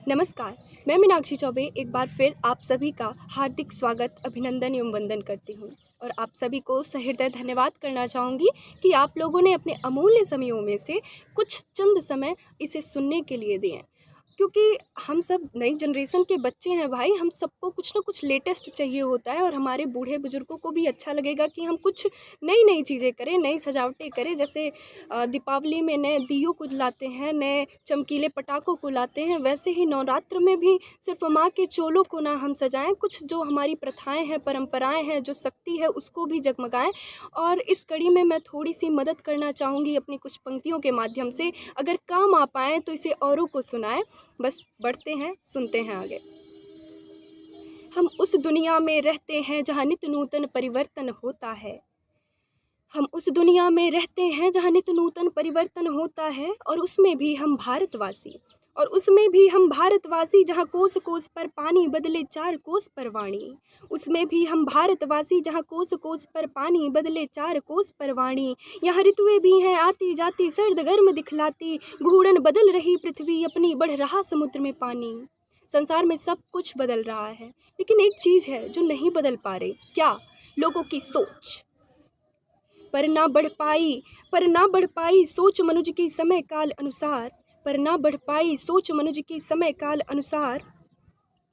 नमस्कार, मैं मीनाक्षी चौबे एक बार फिर आप सभी का हार्दिक स्वागत, अभिनंदन एवं वंदन करती हूँ और आप सभी को सहृदय धन्यवाद करना चाहूँगी कि आप लोगों ने अपने अमूल्य समयों में से कुछ चंद समय इसे सुनने के लिए दिए। क्योंकि हम सब नई जनरेशन के बच्चे हैं भाई, हम सबको कुछ ना कुछ लेटेस्ट चाहिए होता है और हमारे बूढ़े बुजुर्गों को भी अच्छा लगेगा कि हम कुछ नई-नई चीज़ें करें, नई सजावटें करें। जैसे दीपावली में नए दियों को लाते हैं, नए चमकीले पटाखों को लाते हैं, वैसे ही नवरात्र में भी सिर्फ़ माँ के चोलों को ना हम सजाएँ, कुछ जो हमारी प्रथाएँ हैं, परंपराएँ हैं, जो शक्ति है उसको भी जगमगाएँ। और इस कड़ी में मैं थोड़ी-सी मदद करना चाहूँगी अपनी कुछ पंक्तियों के माध्यम से, अगर काम आ पाएँ तो इसे औरों को सुनाएँ। बस बढ़ते हैं, सुनते हैं आगे। हम उस दुनिया में रहते हैं जहाँ नित नूतन परिवर्तन होता है। हम उस दुनिया में रहते हैं जहाँ नित नूतन परिवर्तन होता है और उसमें भी हम भारतवासी जहाँ कोस कोस पर पानी बदले 4 कोस पर वाणी। उसमें भी हम भारतवासी जहाँ कोस कोस पर पानी बदले 4 कोस पर वाणी। यहाँ ऋतुएं भी हैं आती जाती, सर्द गर्म दिखलाती, घूर्णन बदल रही पृथ्वी अपनी, बढ़ रहा समुद्र में पानी। संसार में सब कुछ बदल रहा है, लेकिन एक चीज़ है जो नहीं बदल पा रही। क्या? लोगों की सोच। पर ना बढ़ पाई सोच मनुज की समय काल अनुसार। पर ना बढ़ पाई सोच मनुज की समय काल अनुसार।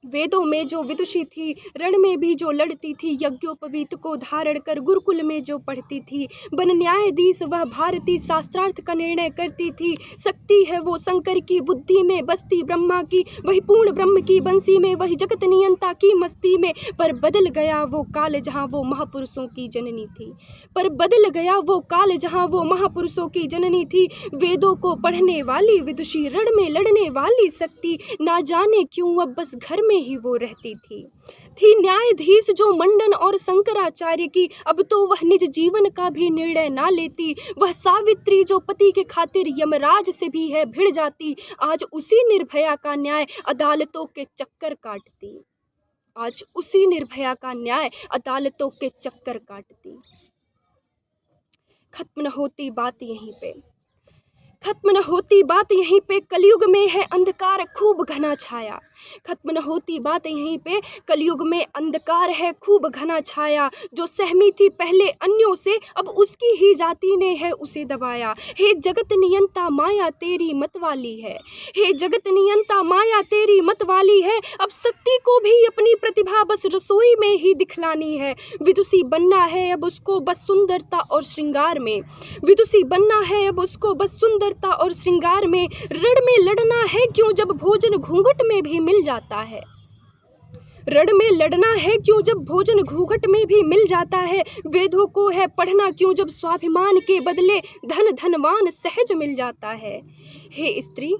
वेदों में जो विदुषी थी, रण में भी जो लड़ती थी, यज्ञोपवीत को धारण कर गुरुकुल में जो पढ़ती थी, बन न्यायाधीश वह भारती, शास्त्रार्थ का निर्णय करती थी। शक्ति है वो शंकर की बुद्धि में, बस्ती ब्रह्मा की, वही पूर्ण ब्रह्म की बंसी में, वही जगत नियंता की मस्ती में। पर बदल गया वो काल जहाँ वो महापुरुषों की जननी थी। पर बदल गया वो काल जहाँ वो महापुरुषों की जननी थी। वेदों को पढ़ने वाली विदुषी, रण में लड़ने वाली शक्ति, ना जाने क्यों अब बस घर में ही वो रहती थी न्यायाधीश जो मंडन और शंकराचार्य की, अब तो वह निज जीवन का भी निर्णय ना लेती। वह सावित्री जो पति के खातिर यमराज से भी है भिड़ जाती, आज उसी निर्भया का न्याय अदालतों के चक्कर काटती। आज उसी निर्भया का न्याय अदालतों के चक्कर काटती। खत्म न होती बात यहीं पे, खत्म न होती बात यहीं पे, कलयुग में है अंधकार खूब घना छाया। खत्म न होती बात यहीं पे, कलयुग में अंधकार है खूब घना छाया। जो सहमी थी पहले अन्यों से, अब उसकी ही जाति ने है उसे दबाया। हे जगत नियंता माया तेरी मतवाली है, हे जगत नियंता माया तेरी मतवाली है। अब शक्ति को भी अपनी प्रतिभा बस रसोई में ही दिखलानी है। विदुषी बनना है अब उसको बस सुंदरता और श्रृंगार में, विदुषी बनना है अब उसको बस सुंदरता और श्रृंगार में। रण में लड़ना है क्यों जब भोजन घूंघट में भी मिल जाता है, रण में लड़ना है क्यों जब भोजन घूंघट में भी मिल जाता है। वेदों को है पढ़ना क्यों जब स्वाभिमान के बदले धन धनवान सहज मिल जाता है। हे स्त्री,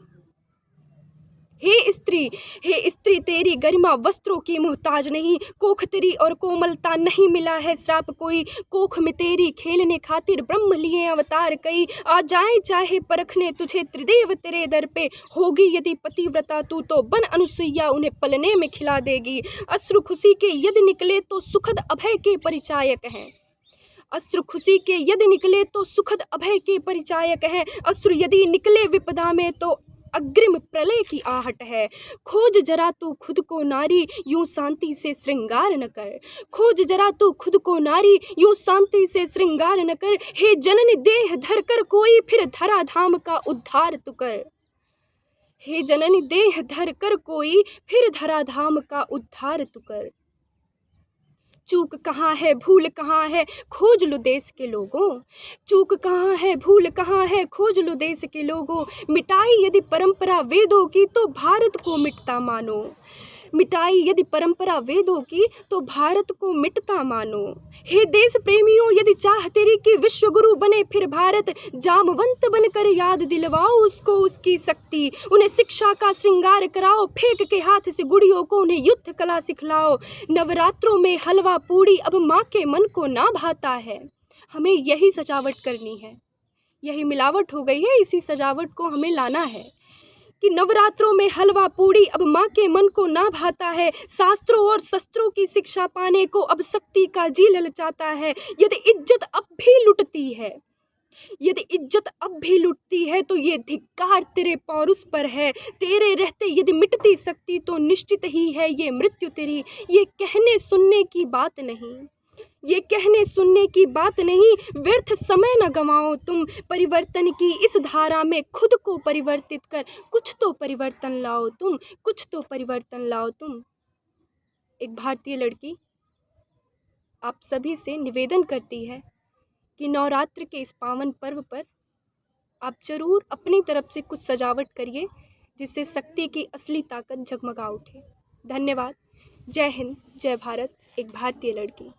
हे स्त्री, हे स्त्री तेरी गरिमा वस्त्रों की मोहताज नहीं। कोख तेरी और कोमलता नहीं मिला है श्राप कोई, कोख में तेरी खेलने खातिर ब्रह्म लिए अवतार कई। आ जाए चाहे परखने तुझे त्रिदेव तेरे दर पे, होगी यदि पतिव्रता तू तो बन अनुसुईया उन्हें पलने में खिला देगी। अश्रु खुशी के यदि निकले तो सुखद अभय के परिचायक हैं, अश्रु खुशी के यदि निकले तो सुखद अभय के परिचायक हैं। अश्रु यदि निकले विपदा में तो अग्रिम प्रलय की आहट है। खोज जरा तू खुद को नारी, यूं शांति से श्रृंगार न कर। खोज जरा तू खुद को नारी, यूं शांति से श्रृंगार न कर। हे जननी देह धर कर कोई फिर धरा धाम का उद्धार तू कर। हे जननी देह धर कर कोई फिर धरा धाम का उद्धार तू कर। चूक कहाँ है भूल कहाँ है खोज लो देश के लोगों, चूक कहाँ है भूल कहाँ है खोज लो देश के लोगों। मिटाई यदि परंपरा वेदों की तो भारत को मिटता मानो, मिटाई यदि परंपरा वेदों की तो भारत को मिटता मानो। हे देश प्रेमियों यदि चाह तेरी कि विश्व गुरु बने फिर भारत, जामवंत बनकर याद दिलवाओ उसको उसकी शक्ति। उन्हें शिक्षा का श्रृंगार कराओ, फेंक के हाथ से गुड़ियों को उन्हें युद्ध कला सिखलाओ। नवरात्रों में हलवा पूड़ी अब माँ के मन को ना भाता है। हमें यही सजावट करनी है, यही मिलावट हो गई है, इसी सजावट को हमें लाना है कि नवरात्रों में हलवा पूड़ी अब माँ के मन को ना भाता है। शास्त्रों और शस्त्रों की शिक्षा पाने को अब शक्ति का जी ललचाता है। यदि इज्जत अब भी लुटती है, यदि इज्जत अब भी लुटती है तो ये धिक्कार तेरे पौरुष पर है। तेरे रहते यदि मिटती सकती तो निश्चित ही है ये मृत्यु तेरी। ये कहने सुनने की बात नहीं, ये कहने सुनने की बात नहीं। व्यर्थ समय न गंवाओ तुम, परिवर्तन की इस धारा में खुद को परिवर्तित कर कुछ तो परिवर्तन लाओ तुम, कुछ तो परिवर्तन लाओ तुम। एक भारतीय लड़की आप सभी से निवेदन करती है कि नवरात्र के इस पावन पर्व पर आप जरूर अपनी तरफ से कुछ सजावट करिए जिससे शक्ति की असली ताकत जगमगा उठे। धन्यवाद। जय हिंद, जय भारत। एक भारतीय लड़की।